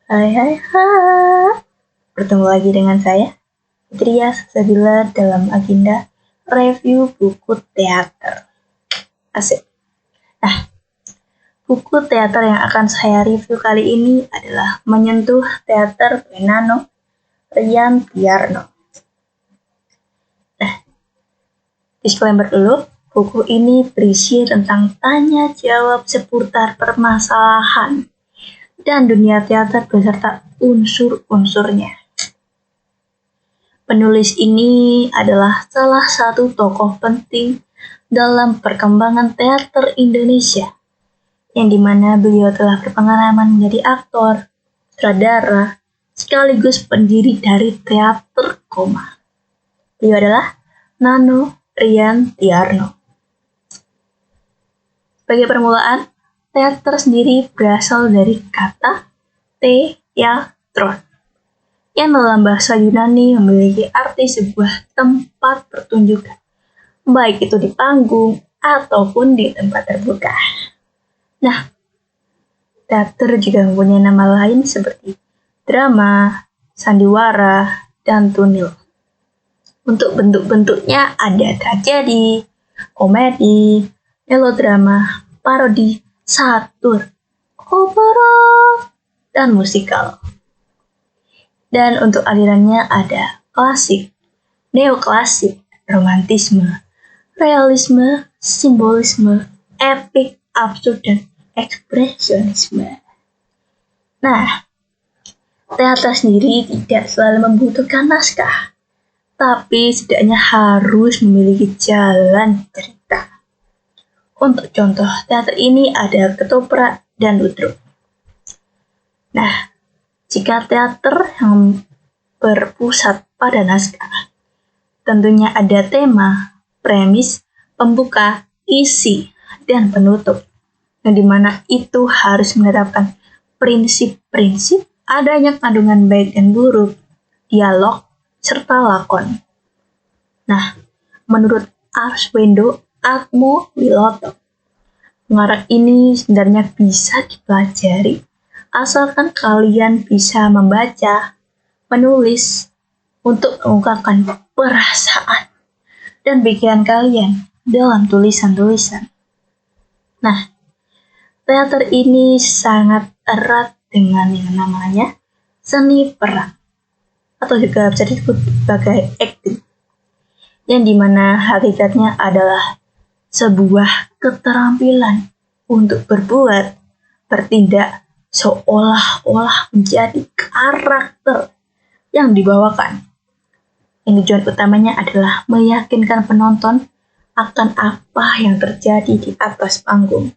Hai hai hai. Bertemu lagi dengan saya, Fitria Sabila dalam agenda review buku teater. Asik. Nah, buku teater yang akan saya review kali ini adalah Menyentuh Teater Nano Rian Tiarno. Nah, disclaimer dulu, buku ini berisi tentang tanya jawab seputar permasalahan dan dunia teater beserta unsur-unsurnya. Penulis ini adalah salah satu tokoh penting dalam perkembangan teater Indonesia, yang dimana beliau telah berpengalaman menjadi aktor, sutradara, sekaligus pendiri dari teater koma. Beliau adalah Nano Rian Tiarno. Sebagai permulaan, teater sendiri berasal dari kata theatron, yang dalam bahasa Yunani memiliki arti sebuah tempat pertunjukan, baik itu di panggung ataupun di tempat terbuka. Nah, teater juga mempunyai nama lain seperti drama, sandiwara, dan tunil. Untuk bentuk-bentuknya ada tragedi, komedi, melodrama, parodi, satir, opera, dan musikal. Dan untuk alirannya ada klasik, neoklasik, romantisme, realisme, simbolisme, epik, absurd, dan ekspresionisme. Nah, teater sendiri tidak selalu membutuhkan naskah, tapi setidaknya harus memiliki jalan cerita. Untuk contoh, teater ini ada ketoprak dan ludruk. Nah, jika teater yang berpusat pada naskah, tentunya ada tema, premis, pembuka, isi, dan penutup, yang dimana itu harus menerapkan prinsip-prinsip adanya kandungan baik dan buruk, dialog, serta lakon. Nah, menurut Arswendo Atmo Wiloto, pengarang ini sebenarnya bisa dipelajari asalkan kalian bisa membaca, menulis, untuk mengungkapkan perasaan dan pikiran kalian dalam tulisan-tulisan. Nah, teater ini sangat erat dengan yang namanya seni peran, atau juga bisa disebut sebagai acting, yang dimana hakikatnya adalah sebuah keterampilan untuk berbuat, bertindak seolah-olah menjadi karakter yang dibawakan. Yang tujuan utamanya adalah meyakinkan penonton akan apa yang terjadi di atas panggung.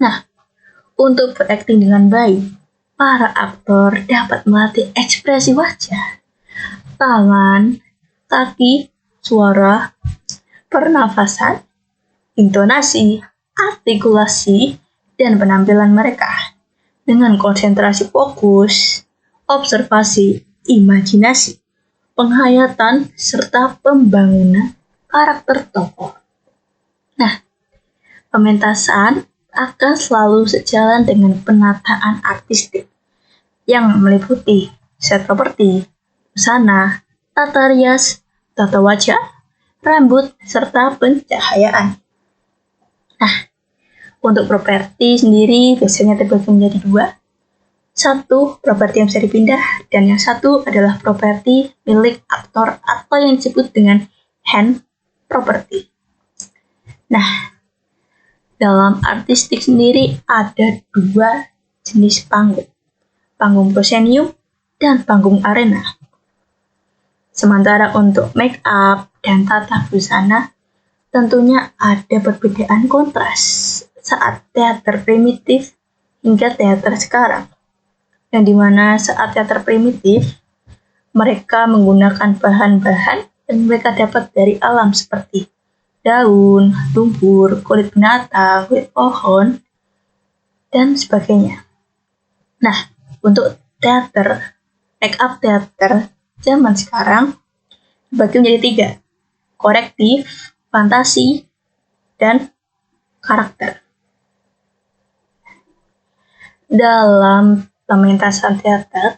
Nah, untuk berakting dengan baik, para aktor dapat melatih ekspresi wajah, tangan, kaki, suara, pernafasan, intonasi, artikulasi, dan penampilan mereka dengan konsentrasi fokus, observasi, imajinasi, penghayatan, serta pembangunan karakter tokoh. Nah, pementasan akan selalu sejalan dengan penataan artistik yang meliputi set properti, busana, tata rias, tata wajah, rambut, serta pencahayaan. Nah, untuk properti sendiri biasanya terbagi menjadi dua. Satu, properti yang bisa dipindah, dan yang satu adalah properti milik aktor atau yang disebut dengan hand property. Nah, dalam artistik sendiri ada dua jenis panggung, panggung proscenium dan panggung arena. Sementara untuk make up dan tata busana, tentunya ada perbedaan kontras saat teater primitif hingga teater sekarang. Yang dimana saat teater primitif, mereka menggunakan bahan-bahan yang mereka dapat dari alam seperti daun, lumpur, kulit binatang, kulit pohon, dan sebagainya. Nah, untuk teater, make up teater zaman sekarang dibagi menjadi tiga, korektif, fantasi, dan karakter. Dalam pementasan teater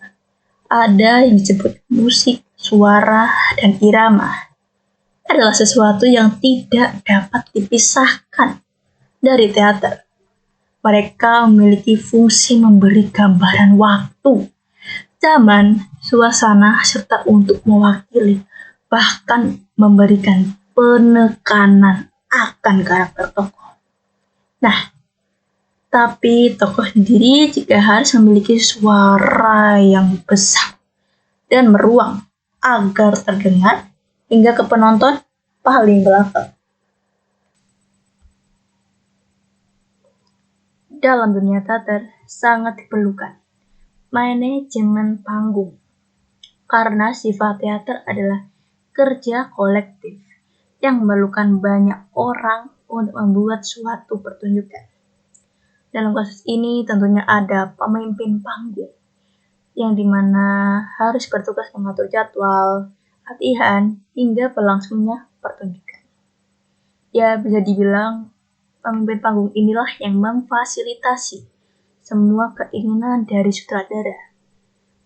ada yang disebut musik, suara, dan irama. Adalah sesuatu yang tidak dapat dipisahkan dari teater. Mereka memiliki fungsi memberi gambaran waktu, zaman, suasana, serta untuk mewakili, bahkan memberikan penekanan akan karakter tokoh. Nah, tapi tokoh sendiri juga harus memiliki suara yang besar dan meruang agar terdengar hingga ke penonton paling belakang. Dalam dunia teater sangat diperlukan manajemen panggung, karena sifat teater adalah kerja kolektif yang memerlukan banyak orang untuk membuat suatu pertunjukan. Dalam kasus ini tentunya ada pemimpin panggung yang dimana harus bertugas mengatur jadwal, latihan, hingga berlangsungnya pertunjukan. Ya, bisa dibilang pemimpin panggung inilah yang memfasilitasi semua keinginan dari sutradara.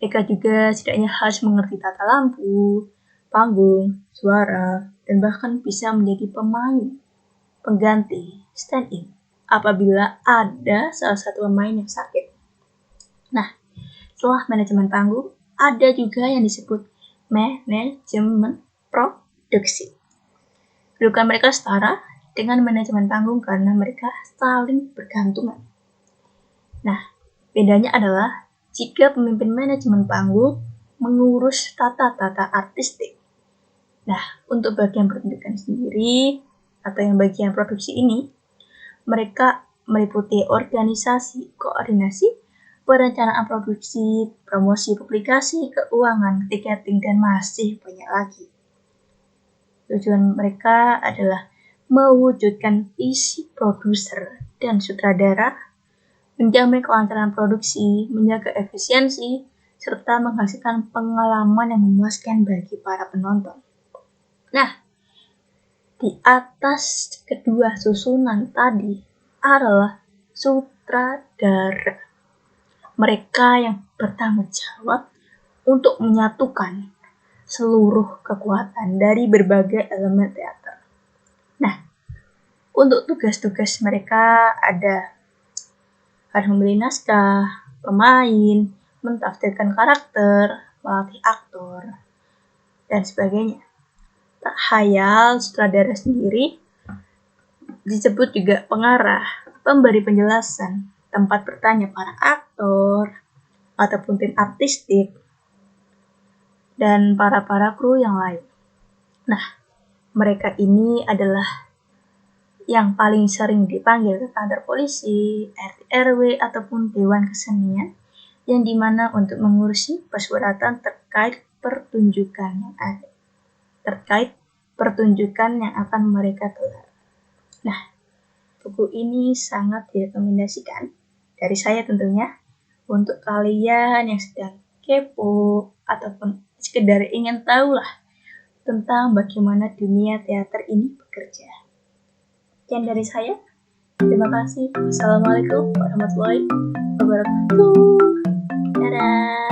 Mereka juga setidaknya harus mengerti tata lampu, panggung, suara, dan bahkan bisa menjadi pemain pengganti stand-in apabila ada salah satu pemain yang sakit. Nah, setelah manajemen panggung, ada juga yang disebut manajemen produksi. Kedudukan mereka setara dengan manajemen panggung karena mereka saling bergantungan. Nah, bedanya adalah jika pemimpin manajemen panggung mengurus tata-tata artistik. Nah, untuk bagian pertunjukan sendiri atau yang bagian produksi ini, mereka meliputi organisasi, koordinasi, perencanaan produksi, promosi publikasi, keuangan, tiketing, dan masih banyak lagi. Tujuan mereka adalah mewujudkan visi produser dan sutradara, menjamin kelancaran produksi, menjaga efisiensi, serta menghasilkan pengalaman yang memuaskan bagi para penonton. Nah, di atas kedua susunan tadi adalah sutradara. Mereka yang bertanggung jawab untuk menyatukan seluruh kekuatan dari berbagai elemen teater. Nah, untuk tugas-tugas mereka ada harus memilih naskah, pemain, mentafsirkan karakter, melatih aktor, dan sebagainya. Tak hayal, sutradara sendiri disebut juga pengarah, pemberi penjelasan, tempat bertanya para aktor, ataupun tim artistik, dan para kru yang lain. Nah, mereka ini adalah yang paling sering dipanggil ke kantor polisi, RT RW, ataupun Dewan Kesenian, yang dimana untuk mengurusi persyaratan terkait pertunjukan yang akan mereka gelar. Nah, buku ini sangat direkomendasikan dari saya tentunya untuk kalian yang sedang kepo ataupun sekedar ingin tahu lah tentang bagaimana dunia teater ini bekerja. Sekian dari saya. Terima kasih. Wassalamualaikum warahmatullahi wabarakatuh. Dadah.